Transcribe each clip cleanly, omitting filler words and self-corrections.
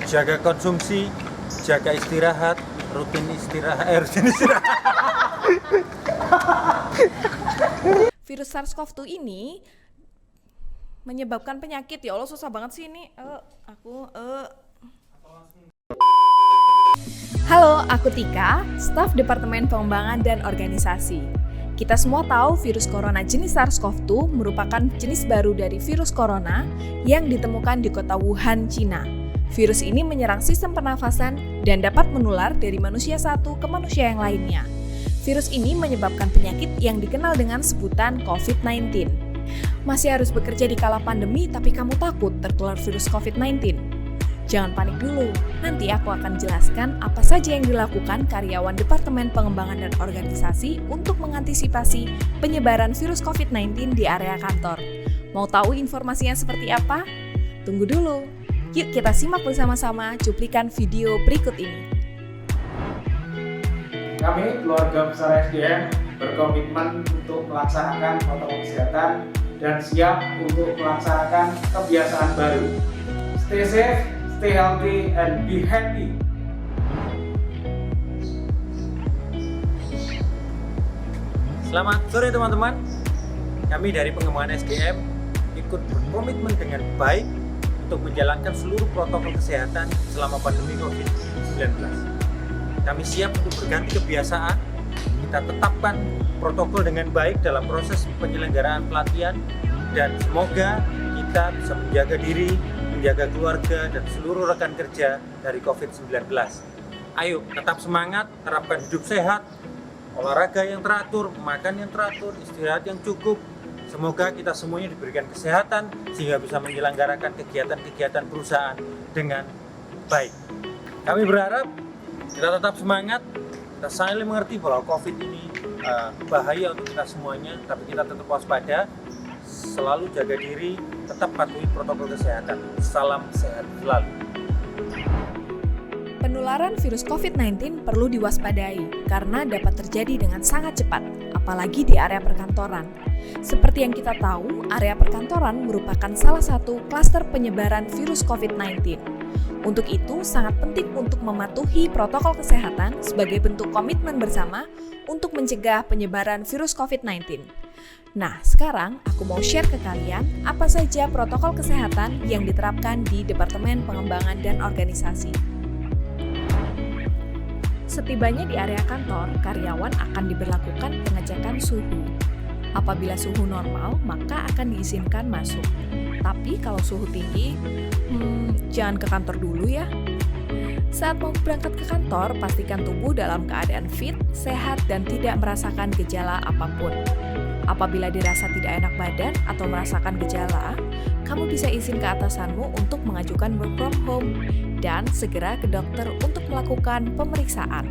Jaga konsumsi, jaga istirahat, rutin istirahat. Virus SARS-CoV-2 ini menyebabkan penyakit. Ya Allah, susah banget sih ini. Halo, aku Tika, staf Departemen Pengembangan dan Organisasi. Kita semua tahu virus corona jenis SARS-CoV-2 merupakan jenis baru dari virus corona yang ditemukan di kota Wuhan, Cina. Virus ini menyerang sistem pernafasan dan dapat menular dari manusia satu ke manusia yang lainnya. Virus ini menyebabkan penyakit yang dikenal dengan sebutan COVID-19. Masih harus bekerja di kala pandemi, tapi kamu takut tertular virus COVID-19? Jangan panik dulu, nanti aku akan jelaskan apa saja yang dilakukan karyawan Departemen Pengembangan dan Organisasi untuk mengantisipasi penyebaran virus COVID-19 di area kantor. Mau tahu informasinya seperti apa? Tunggu dulu. Yuk kita simak bersama-sama cuplikan video berikut ini. Kami, keluarga besar SDM, berkomitmen untuk melaksanakan protokol kesehatan dan siap untuk melaksanakan kebiasaan baru. Stay safe, stay healthy, and be happy. Selamat sore teman-teman. Kami dari pengembangan SDM ikut berkomitmen dengan baik untuk menjalankan seluruh protokol kesehatan selama pandemi COVID-19. Kami siap untuk berganti kebiasaan. Kita tetapkan protokol dengan baik dalam proses penyelenggaraan pelatihan dan semoga kita bisa menjaga diri, menjaga keluarga dan seluruh rekan kerja dari COVID-19. Ayo tetap semangat, terapkan hidup sehat, olahraga yang teratur, makan yang teratur, istirahat yang cukup. Semoga kita semuanya diberikan kesehatan sehingga bisa menyelenggarakan kegiatan-kegiatan perusahaan dengan baik. Kami berharap kita tetap semangat, kita saling mengerti bahwa COVID ini bahaya untuk kita semuanya, tapi kita tetap waspada, selalu jaga diri, tetap patuhi protokol kesehatan. Salam sehat selalu. Penularan virus COVID-19 perlu diwaspadai karena dapat terjadi dengan sangat cepat, apalagi di area perkantoran. Seperti yang kita tahu, area perkantoran merupakan salah satu klaster penyebaran virus COVID-19. Untuk itu, sangat penting untuk mematuhi protokol kesehatan sebagai bentuk komitmen bersama untuk mencegah penyebaran virus COVID-19. Nah, sekarang aku mau share ke kalian apa saja protokol kesehatan yang diterapkan di Departemen Pengembangan dan Organisasi. Setibanya di area kantor, karyawan akan diberlakukan pengecekan suhu. Apabila suhu normal, maka akan diizinkan masuk. Tapi kalau suhu tinggi, jangan ke kantor dulu ya. Saat mau berangkat ke kantor, pastikan tubuh dalam keadaan fit, sehat, dan tidak merasakan gejala apapun. Apabila dirasa tidak enak badan atau merasakan gejala, kamu bisa izin ke atasanmu untuk mengajukan work from home dan segera ke dokter untuk melakukan pemeriksaan.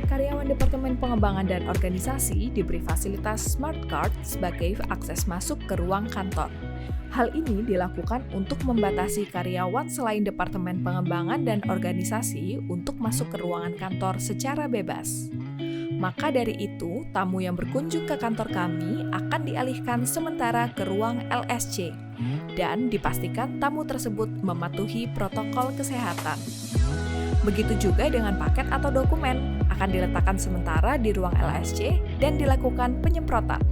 Karyawan Departemen Pengembangan dan Organisasi diberi fasilitas Smart Card sebagai akses masuk ke ruang kantor. Hal ini dilakukan untuk membatasi karyawan selain Departemen Pengembangan dan Organisasi untuk masuk ke ruangan kantor secara bebas. Maka dari itu, tamu yang berkunjung ke kantor kami akan dialihkan sementara ke ruang LSC dan dipastikan tamu tersebut mematuhi protokol kesehatan. Begitu juga dengan paket atau dokumen, akan diletakkan sementara di ruang LSC dan dilakukan penyemprotan.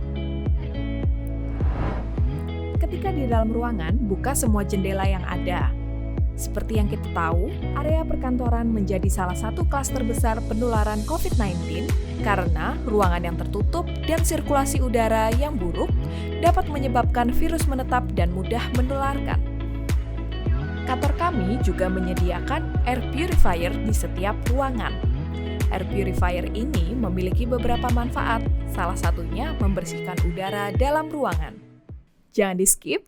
Ketika di dalam ruangan, buka semua jendela yang ada. Seperti yang kita tahu, area perkantoran menjadi salah satu klaster besar penularan COVID-19 karena ruangan yang tertutup dan sirkulasi udara yang buruk dapat menyebabkan virus menetap dan mudah menularkan. Kantor kami juga menyediakan air purifier di setiap ruangan. Air purifier ini memiliki beberapa manfaat, salah satunya membersihkan udara dalam ruangan. Jangan di-skip,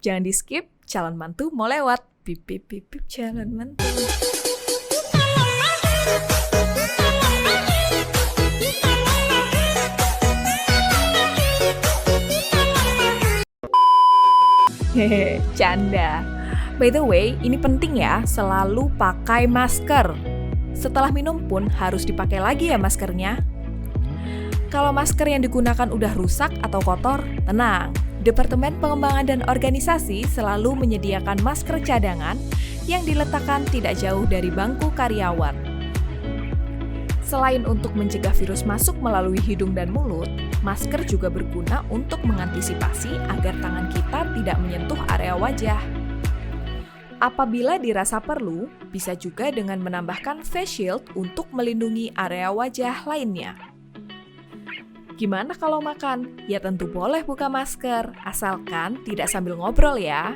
calon mantu mau lewat. Pip, pip, pip, pip, calon mantu. Hehe, canda. By the way, ini penting ya, selalu pakai masker. Setelah minum pun harus dipakai lagi ya maskernya. Kalau masker yang digunakan udah rusak atau kotor, tenang. Departemen Pengembangan dan Organisasi selalu menyediakan masker cadangan yang diletakkan tidak jauh dari bangku karyawan. Selain untuk mencegah virus masuk melalui hidung dan mulut, masker juga berguna untuk mengantisipasi agar tangan kita tidak menyentuh area wajah. Apabila dirasa perlu, bisa juga dengan menambahkan face shield untuk melindungi area wajah lainnya. Gimana kalau makan? Ya tentu boleh buka masker, asalkan tidak sambil ngobrol ya.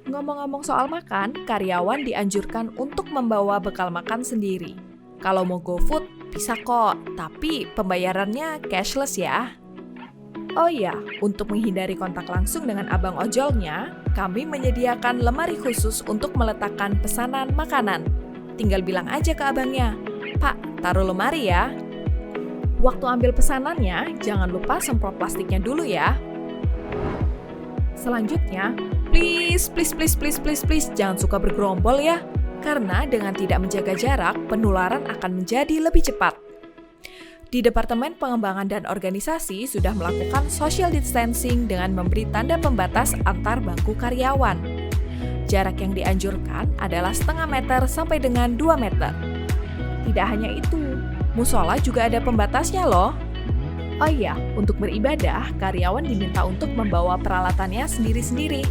Ngomong-ngomong soal makan, karyawan dianjurkan untuk membawa bekal makan sendiri. Kalau mau GoFood, bisa kok, tapi pembayarannya cashless ya. Oh iya, untuk menghindari kontak langsung dengan abang ojolnya, kami menyediakan lemari khusus untuk meletakkan pesanan makanan. Tinggal bilang aja ke abangnya, "Pak, taruh lemari ya." Waktu ambil pesanannya, jangan lupa semprot plastiknya dulu ya. Selanjutnya, please, jangan suka bergerombol ya. Karena dengan tidak menjaga jarak, penularan akan menjadi lebih cepat. Di Departemen Pengembangan dan Organisasi sudah melakukan social distancing dengan memberi tanda pembatas antar bangku karyawan. Jarak yang dianjurkan adalah 0,5 meter sampai dengan 2 meter. Tidak hanya itu, musola juga ada pembatasnya loh. Oh iya, untuk beribadah, karyawan diminta untuk membawa peralatannya sendiri-sendiri.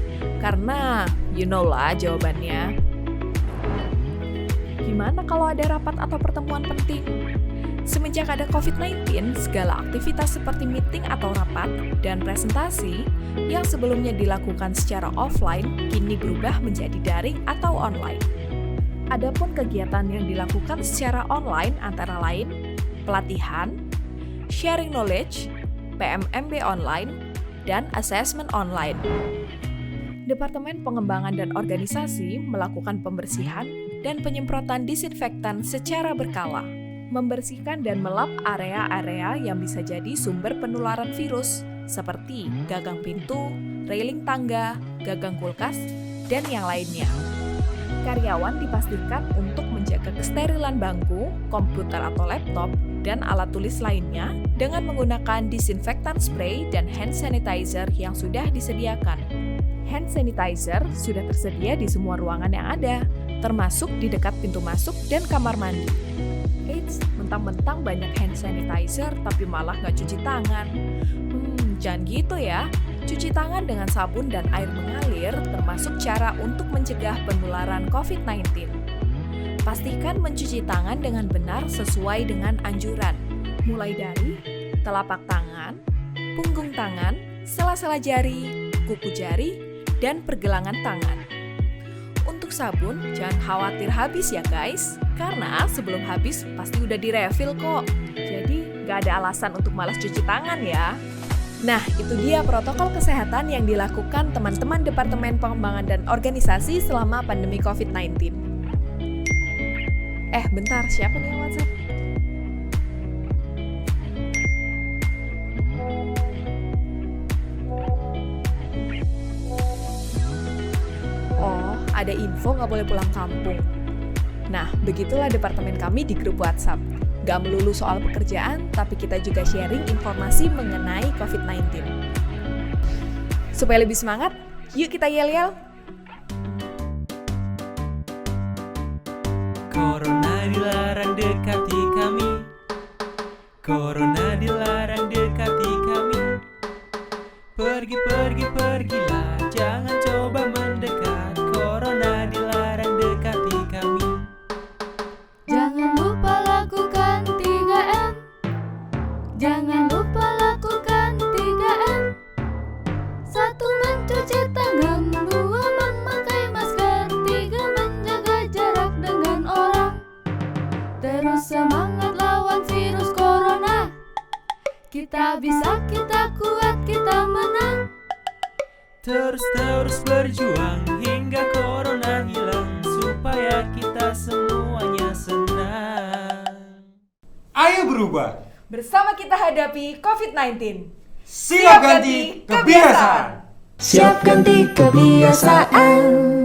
Karena, you know lah jawabannya. Gimana kalau ada rapat atau pertemuan penting? Semenjak ada COVID-19, segala aktivitas seperti meeting atau rapat dan presentasi yang sebelumnya dilakukan secara offline kini berubah menjadi daring atau online. Adapun kegiatan yang dilakukan secara online antara lain pelatihan, sharing knowledge, PMMB online, dan assessment online. Departemen Pengembangan dan Organisasi melakukan pembersihan dan penyemprotan disinfektan secara berkala, membersihkan dan melap area-area yang bisa jadi sumber penularan virus, seperti gagang pintu, railing tangga, gagang kulkas, dan yang lainnya. Karyawan dipastikan untuk menjaga kesterilan bangku, komputer atau laptop, dan alat tulis lainnya dengan menggunakan disinfektan spray dan hand sanitizer yang sudah disediakan. Hand sanitizer sudah tersedia di semua ruangan yang ada, termasuk di dekat pintu masuk dan kamar mandi. Eits, mentang-mentang banyak hand sanitizer tapi malah nggak cuci tangan. Jangan gitu ya. Cuci tangan dengan sabun dan air mengalir termasuk cara untuk mencegah penularan COVID-19. Pastikan mencuci tangan dengan benar sesuai dengan anjuran, mulai dari telapak tangan, punggung tangan, sela-sela jari, kuku jari, dan pergelangan tangan. Untuk sabun, jangan khawatir habis ya guys, karena sebelum habis pasti udah direfill kok. Jadi gak ada alasan untuk malas cuci tangan ya. Nah, itu dia protokol kesehatan yang dilakukan teman-teman Departemen Pengembangan dan Organisasi selama pandemi COVID-19. Bentar, siapa nih yang WhatsApp? Oh, ada info nggak boleh pulang kampung. Nah, begitulah departemen kami di grup WhatsApp. Gak melulu soal pekerjaan, tapi kita juga sharing informasi mengenai COVID-19. Supaya lebih semangat, yuk kita yel-yel! Corona dilarang dekati kami. Corona dilarang dekati kami. Pergilah, jangan coba mendekat. Corona dilarang dekati kami. Jangan lupa lakukan 3M. Jangan lupa lakukan 3M. 1. Mencuci tangan. 2. Memakai masker. 3. Menjaga jarak dengan orang. Terus semangat lawan virus corona. Kita bisa, kita kuat, kita menang. Terus berjuang hingga corona hilang, supaya kita semuanya senang. Ayo berubah. Bersama kita hadapi COVID-19. Siap ganti kebiasaan. Siap ganti kebiasaan.